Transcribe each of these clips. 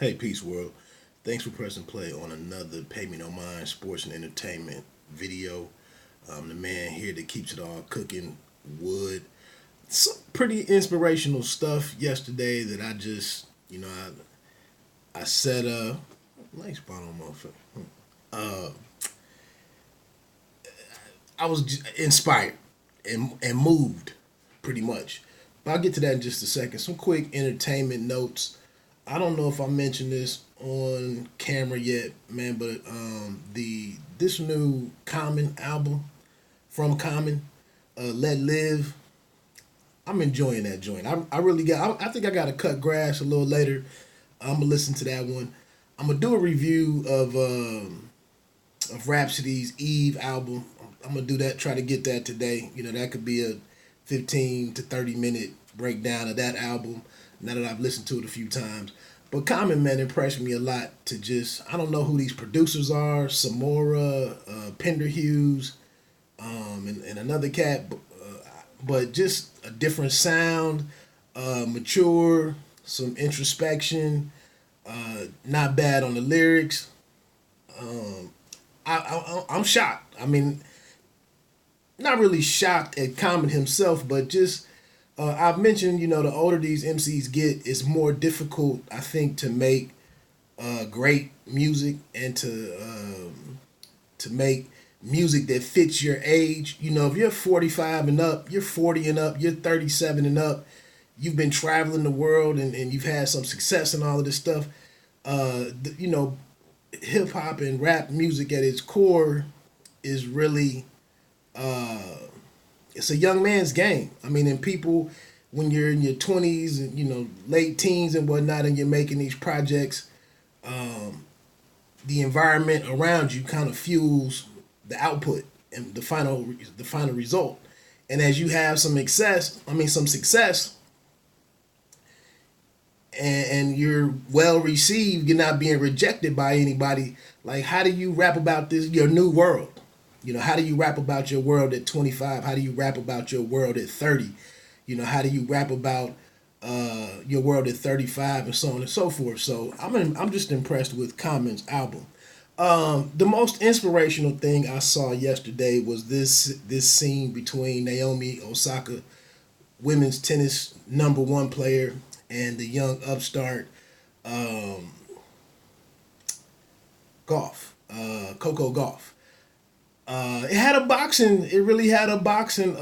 Hey, Peace World. Thanks for pressing play on another Pay Me No Mind sports and entertainment video. I'm the man here that keeps it all cooking. Wood. Some pretty inspirational stuff yesterday that I just, I said, nice spot on motherfucker. I was inspired and moved pretty much. But I'll get to that in just a second. Some quick entertainment notes. I don't know if I mentioned this on camera yet, man, but the this new Common album from Common, Let Live. I'm enjoying that joint. I really got. I think I got to cut grass a little later. I'm gonna listen to that one. I'm gonna do a review of Rhapsody's Eve album. I'm gonna do that. Try to get that today. That could be a 15 to 30 minute breakdown of that album. Now that I've listened to it a few times. But Common Man impressed me a lot to just, I don't know who these producers are, Samora, Pender Hughes, and another cat, but just a different sound, mature, some introspection, not bad on the lyrics. I'm shocked. I mean, not really shocked at Common himself, but just I've mentioned, the older these MCs get, it's more difficult, I think, to make great music and to make music that fits your age. If you're 45 and up, you're 40 and up, you're 37 and up, you've been traveling the world and you've had some success and all of this stuff. Hip hop and rap music at its core is really it's a young man's game. I mean, and people, when you're in your 20s and late teens and whatnot, and you're making these projects, the environment around you kind of fuels the output and the final result. And as you have some success, and you're well received, you're not being rejected by anybody. Like, how do you rap about your new world? How do you rap about your world at 25? How do you rap about your world at 30? How do you rap about your world at 35 and so on and so forth? So I'm just impressed with Common's album. The most inspirational thing I saw yesterday was this scene between Naomi Osaka, women's tennis number one player, and the young upstart Coco Gauff. It really had a boxing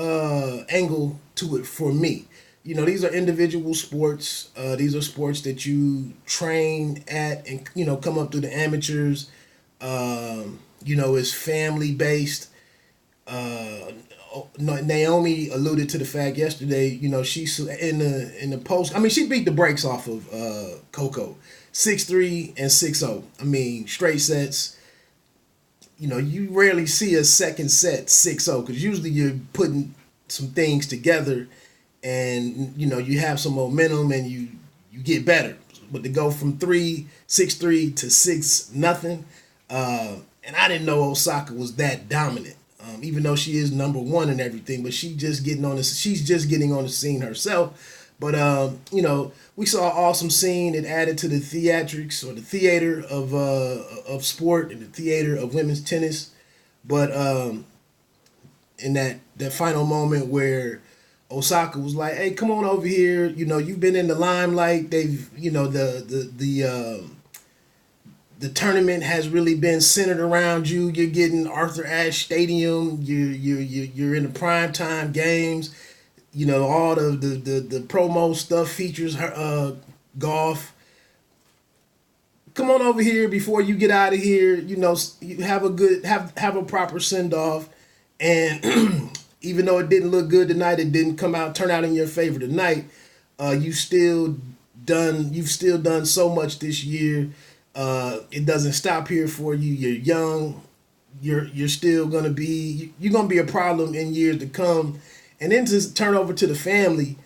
angle to it for me. These are individual sports. These are sports that you train at and, come up through the amateurs. It's family based. Naomi alluded to the fact yesterday, she's in the post. I mean, she beat the brakes off of Coco, 6-3 and 6-0. I mean, straight sets. You rarely see a second set 6-0 because usually you're putting some things together, and you have some momentum and you get better. But to go from 6-3 to 6-0, and I didn't know Osaka was that dominant. Even though she is number one and everything, but she's just getting on the scene herself. But we saw an awesome scene. It added to the theatrics or the theater of sport and the theater of women's tennis. But in that final moment where Osaka was like, "Hey, come on over here. You've been in the limelight. They've the tournament has really been centered around you. You're getting Arthur Ashe Stadium. You're in the prime time games. All the promo stuff features her golf. Come on over here before you get out of here. You have a proper send off. And even though it didn't look good tonight, it didn't turn out in your favor tonight. You've still done so much this year. It doesn't stop here for you. You're young. You're still gonna be a problem in years to come." And then to turn over to the family,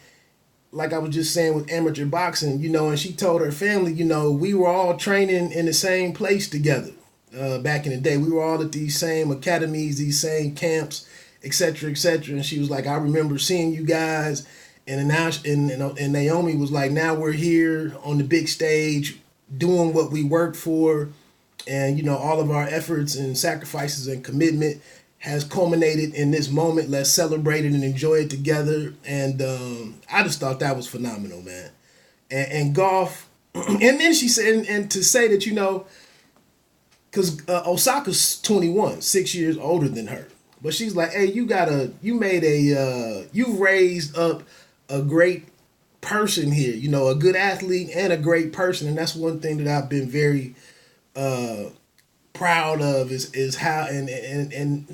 like I was just saying with amateur boxing, and she told her family, we were all training in the same place together back in the day. We were all at these same academies, these same camps, etc., etc. And she was like, "I remember seeing you guys." And now, and Naomi was like, "Now we're here on the big stage doing what we worked for, and all of our efforts and sacrifices and commitment has culminated in this moment. Let's celebrate it and enjoy it together. And I just thought that was phenomenal, man. And golf, and then she said, and to say that because Osaka's 21, 6 years older than her, but she's like, hey, you've raised up a great person here, a good athlete and a great person, and that's one thing that I've been very proud of is how and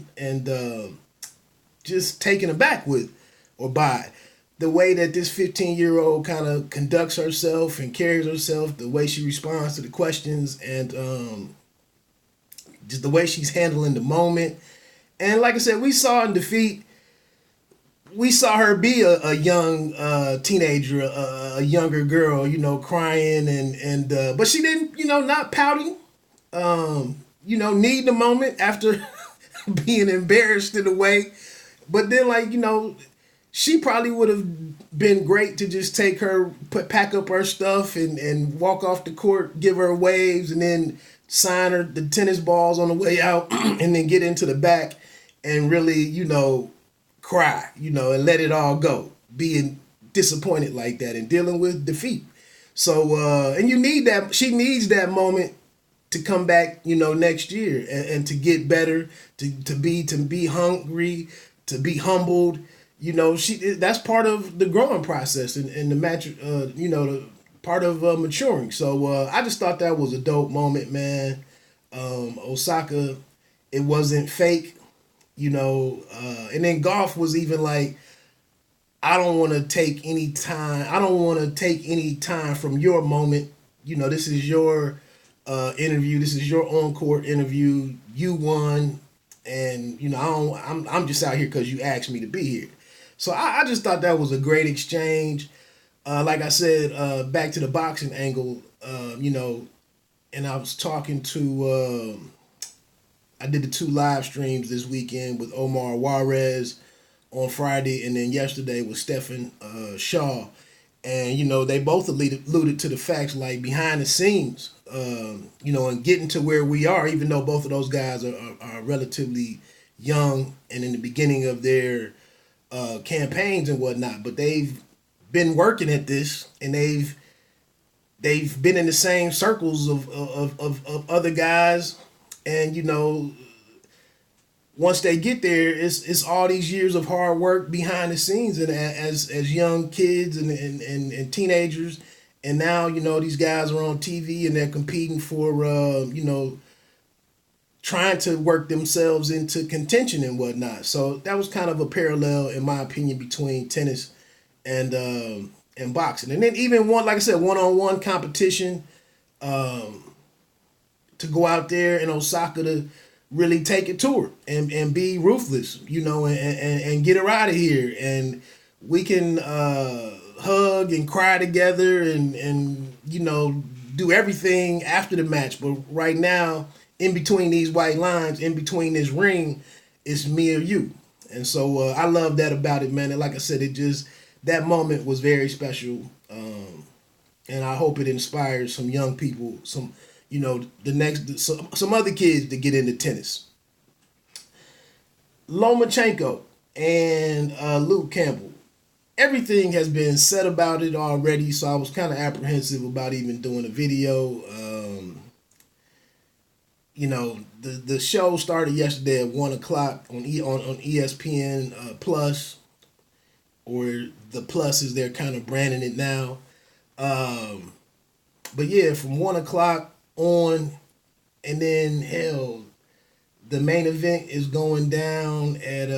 just taken aback with or by the way that this 15-year-old kind of conducts herself and carries herself, the way she responds to the questions, and just the way she's handling the moment. And like I said, we saw her be a young teenager, a younger girl, crying and but she didn't, not pouting, needing a moment after being embarrassed in a way. But then, she probably would have been great to just pack up her stuff and walk off the court, give her waves, and then sign her the tennis balls on the way out, and then get into the back and really, cry, and let it all go, being disappointed like that and dealing with defeat. So, and you need that. She needs that moment to come back, next year and to get better, to be hungry, to be humbled. That's part of the growing process and the match, the part of maturing. So I just thought that was a dope moment, man. Osaka, it wasn't fake, and then golf was even like, I don't want to take any time. I don't want to take any time from your moment. This is your interview. This is your on-court interview. You won, and I'm just out here because you asked me to be here. So I just thought that was a great exchange. Like I said, back to the boxing angle, and I was talking to. I did the 2 live streams this weekend with Omar Juarez on Friday, and then yesterday with Stephen Shaw. And, they both alluded to the facts, like behind the scenes, and getting to where we are, even though both of those guys are relatively young and in the beginning of their campaigns and whatnot. But they've been working at this, and they've been in the same circles of other guys. And, once they get there, it's all these years of hard work behind the scenes, and as young kids and teenagers, and now these guys are on TV and they're competing for trying to work themselves into contention and whatnot. So that was kind of a parallel, in my opinion, between tennis and boxing, and then even like I said, one-on-one competition, to go out there in Osaka to really take it to her and be ruthless, and get her out of here. And we can hug and cry together and do everything after the match. But right now, in between these white lines, in between this ring, it's me or you. And so I love that about it, man. And like I said, that moment was very special. And I hope it inspires some young people, some other kids to get into tennis. Lomachenko and Luke Campbell. Everything has been said about it already, so I was kind of apprehensive about even doing a video. The show started yesterday at 1:00 on ESPN Plus, or the Plus as they're kind of branding it now. But yeah, from 1:00 on, and then hell, the main event is going down at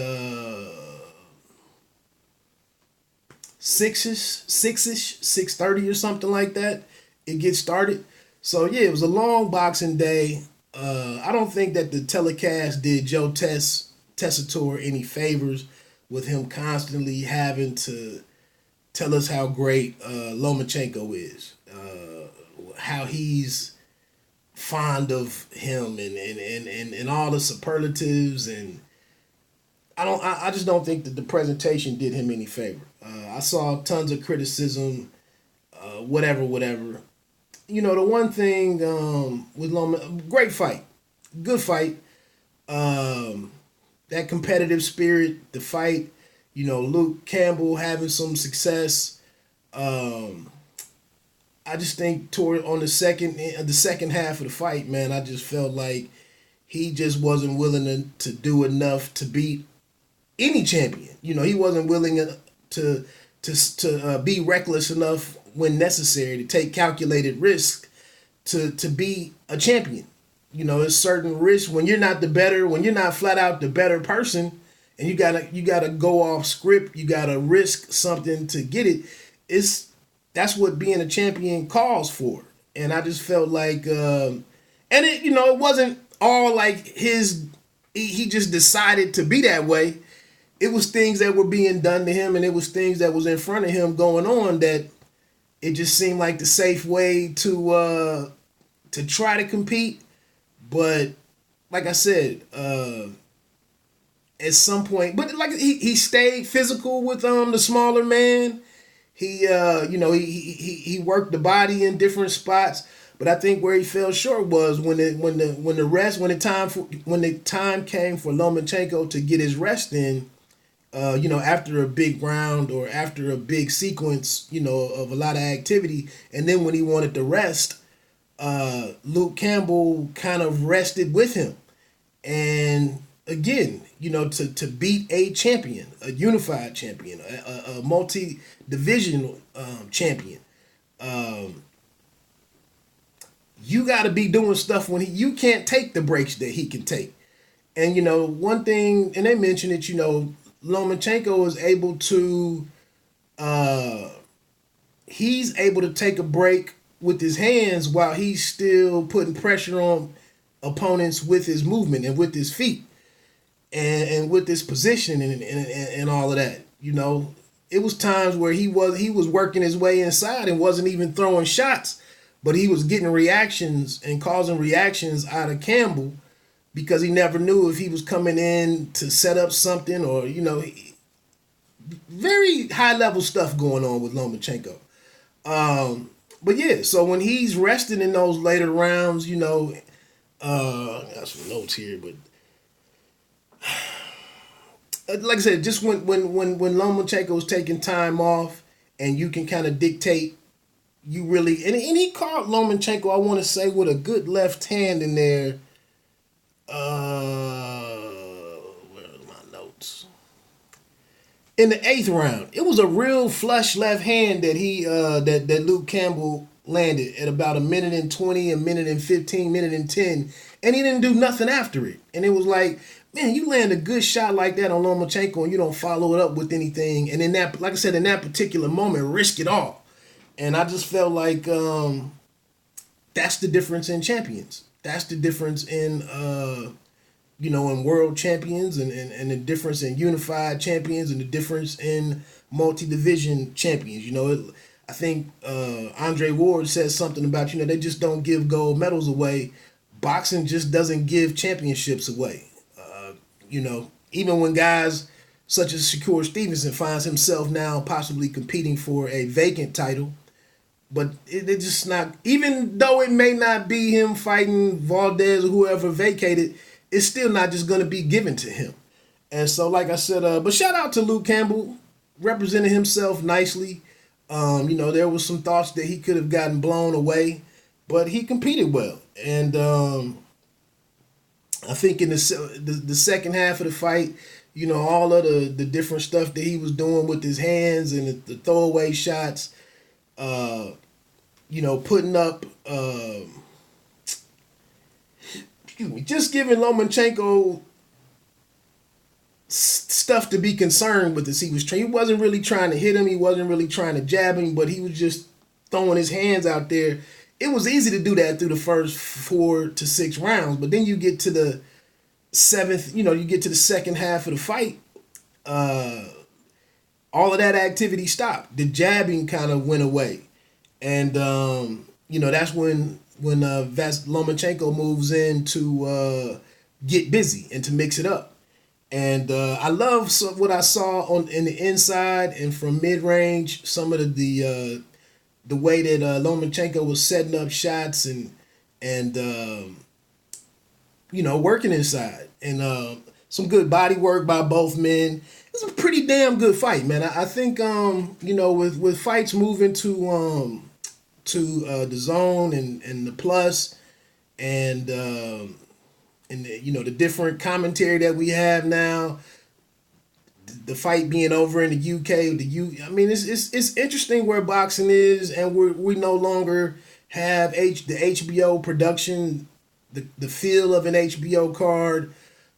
6:30 or something like that. It gets started. So yeah, it was a long boxing day. I don't think that the telecast did Joe Tessitore any favors with him constantly having to tell us how great Lomachenko is, how he's fond of him, and all the superlatives, and I just don't think that the presentation did him any favor. I saw tons of criticism, whatever. the one thing with Loma, great fight, good fight. Um, that competitive spirit, the fight. Luke Campbell having some success. Um, I just think toward on the second half of the fight, man, I just felt like he just wasn't willing to do enough to beat any champion. He wasn't willing to be reckless enough when necessary to take calculated risk to be a champion. It's certain risks when you're not when you're not flat out the better person, and you gotta go off script. You gotta risk something to get it. That's what being a champion calls for. And I just felt like, and it wasn't all like his. He just decided to be that way. It was things that were being done to him, and it was things that was in front of him going on that it just seemed like the safe way to try to compete. But like I said, at some point, but like he stayed physical with the smaller man. He worked the body in different spots, but I think where he fell short was when the time came for Lomachenko to get his rest in. After a big round or after a big sequence, of a lot of activity, and then when he wanted to rest, Luke Campbell kind of rested with him, and again, to beat a champion, a unified champion, a multi-division champion, you got to be doing stuff when you can't take the breaks that he can take. And one thing, and they mentioned it, Lomachenko is able to, he's able to take a break with his hands while he's still putting pressure on opponents with his movement and with his feet and with his position and all of that. It was times where he was working his way inside and wasn't even throwing shots, but he was getting reactions and causing reactions out of Campbell because he never knew if he was coming in to set up something or, very high level stuff going on with Lomachenko. But yeah, so when he's resting in those later rounds, I got some notes here, but like I said, just when Lomachenko is taking time off and you can kind of dictate, you really and he caught Lomachenko, I want to say, with a good left hand in there. Where are my notes? In the 8th round, it was a real flush left hand that that Luke Campbell landed at about a minute and 20, a minute and 15, minute and 10, and he didn't do nothing after it. And it was like, man, you land a good shot like that on Lomachenko and you don't follow it up with anything. And in that, like I said, in that particular moment, risk it all. And I just felt like that's the difference in champions. That's the difference in in world champions and the difference in unified champions and the difference in multi-division champions. I think Andre Ward says something about, they just don't give gold medals away. Boxing just doesn't give championships away. Even when guys such as Shakur Stevenson finds himself now possibly competing for a vacant title, but it's just not, even though it may not be him fighting Valdez or whoever vacated, it's still not just going to be given to him. And so, like I said, but shout out to Luke Campbell, represented himself nicely. There was some thoughts that he could have gotten blown away, but he competed well. And I think in the second half of the fight, all of the different stuff that he was doing with his hands and the throwaway shots, putting up, just giving Lomachenko stuff to be concerned with as he was training. He wasn't really trying to hit him. He wasn't really trying to jab him, but he was just throwing his hands out there. It was easy to do that through the first 4 to 6 rounds, but then you get to the 7th, you get to the second half of the fight, all of that activity stopped. The jabbing kind of went away. And, that's when Lomachenko moves in to get busy and to mix it up. And I love what I saw in the inside and from mid-range, some of the the way that Lomachenko was setting up shots and working inside and some good body work by both men. It's a pretty damn good fight, man. I think with fights moving to the zone and the plus and the different commentary that we have now, the fight being over in the UK, I mean, it's interesting where boxing is, and we no longer have the HBO production, the feel of an HBO card,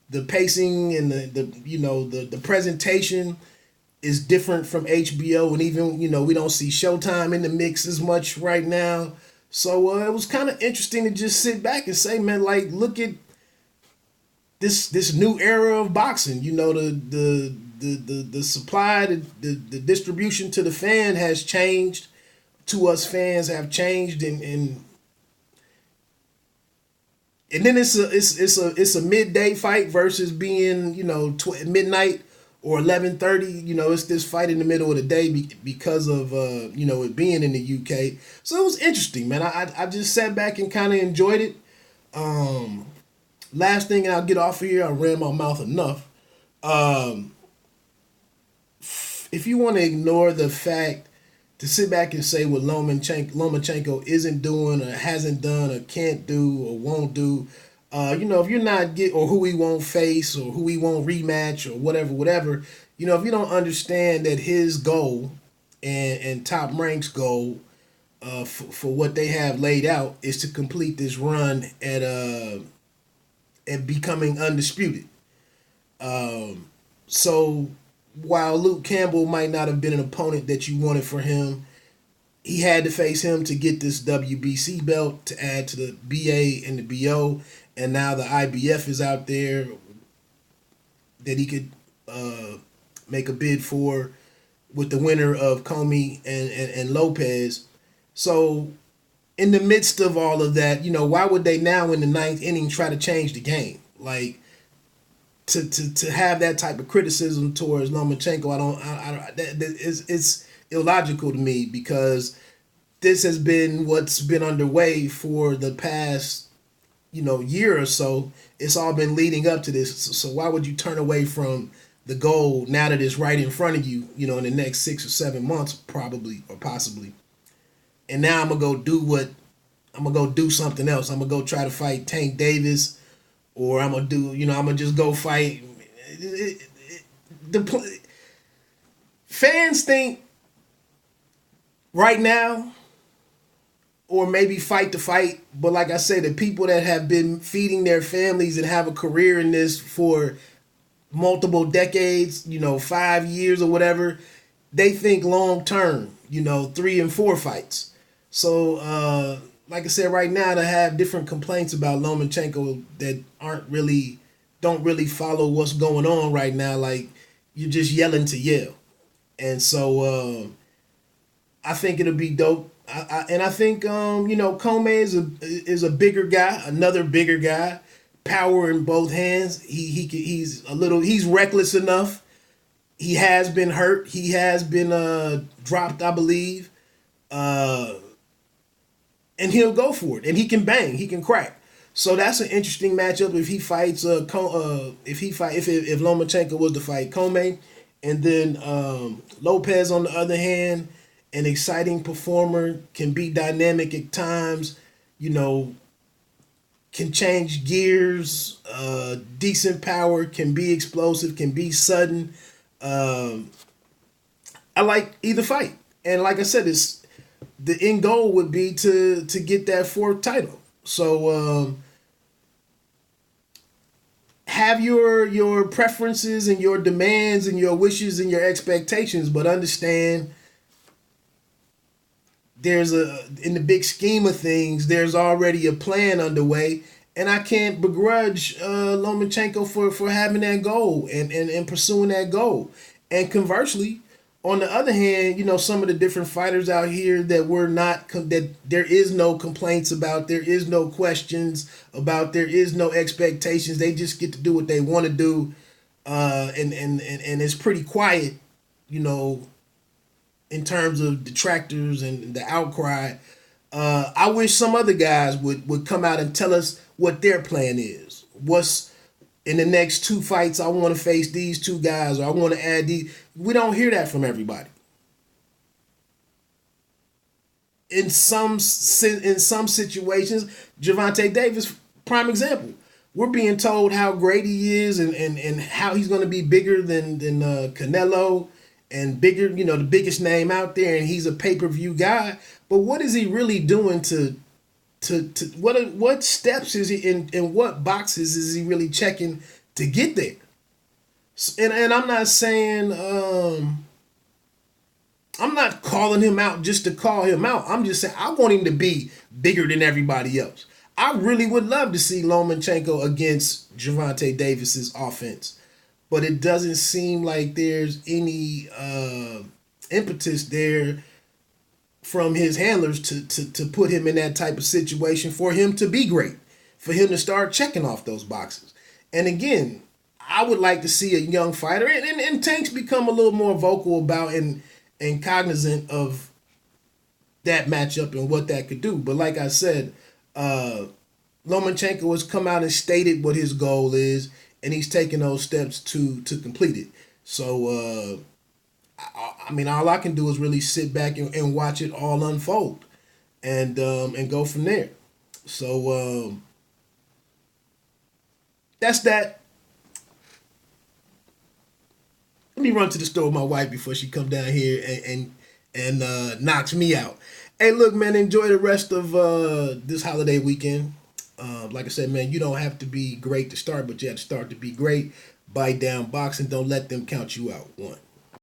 the pacing and the presentation is different from HBO, and even we don't see Showtime in the mix as much right now. So it was kind of interesting to just sit back and say, man, like, look at this new era of boxing. The supply, the distribution to the fan has changed, to us fans have changed, and then it's a midday fight versus being midnight or 11:30. It's this fight in the middle of the day because of it being in the UK. So it was interesting, man. I just sat back and kind of enjoyed it. Last thing, and I'll get off of here. I ran my mouth enough. If you want to ignore the fact, to sit back and say what Lomachenko isn't doing or hasn't done or can't do or won't do, if you're not or who he won't face or who he won't rematch or whatever, if you don't understand that his goal and Top Rank's goal for what they have laid out is to complete this run at becoming undisputed. So while Luke Campbell might not have been an opponent that you wanted for him, he had to face him to get this WBC belt to add to the BA and the BO, and now the IBF is out there that he could make a bid for with the winner of Comey and Lopez. So in the midst of all of that, why would they now in the ninth inning try to change the game? Like, to have that type of criticism towards Lomachenko, it's illogical to me, because this has been what's been underway for the past year or so. It's all been leading up to this. So why would you turn away from the goal now that it's right in front of you, in the next 6 or 7 months, probably or possibly? And now I'm gonna go do something else. I'm gonna go try to fight Tank Davis, or I'm gonna just go fight. Fans think right now, or maybe fight to fight, but like I say, the people that have been feeding their families and have a career in this for multiple decades, 5 years or whatever, they think long term, 3 and 4 fights. So, like I said, right now, to have different complaints about Lomachenko that don't really follow what's going on right now, like, you're just yelling to yell. And so I think it'll be dope. I think Comey is a bigger guy, another bigger guy, power in both hands. He's reckless enough. He has been hurt. He has been dropped, I believe. And he'll go for it, and he can bang, he can crack. So that's an interesting matchup if he fights if Lomachenko was to fight Comey, and then Lopez on the other hand, an exciting performer, can be dynamic at times, can change gears, decent power, can be explosive, can be sudden. I like either fight, and like I said, the end goal would be to get that 4th title. So have your preferences and your demands and your wishes and your expectations, but understand in the big scheme of things, there's already a plan underway, and I can't begrudge Lomachenko for having that goal and pursuing that goal. And conversely, on the other hand, some of the different fighters out here that there is no complaints about, there is no questions about, there is no expectations. They just get to do what they want to do, and it's pretty quiet, in terms of detractors and the outcry. I wish some other guys would come out and tell us what their plan is. What's in the next two fights? I want to face these two guys, or I want to add these. We don't hear that from everybody. In some situations, Gervonta Davis, prime example. We're being told how great he is and how he's going to be bigger than Canelo and bigger, the biggest name out there, and he's a pay-per-view guy. But what is he really doing to what steps is he in what boxes is he really checking to get there? And I'm not saying I'm not calling him out just to call him out. I'm just saying I want him to be bigger than everybody else. I really would love to see Lomachenko against Gervonta Davis's offense, but it doesn't seem like there's any impetus there from his handlers to put him in that type of situation for him to be great, for him to start checking off those boxes. And again, I would like to see a young fighter, and Tank's become a little more vocal about and cognizant of that matchup and what that could do. But like I said, Lomachenko has come out and stated what his goal is, and he's taking those steps to complete it. So, I mean, all I can do is really sit back and watch it all unfold, and go from there. So that's that. Let me run to the store with my wife before she come down here and knocks me out. Hey, look, man, enjoy the rest of this holiday weekend. Like I said, man, you don't have to be great to start, but you have to start to be great. Bite down, boxing. Don't let them count you out. One.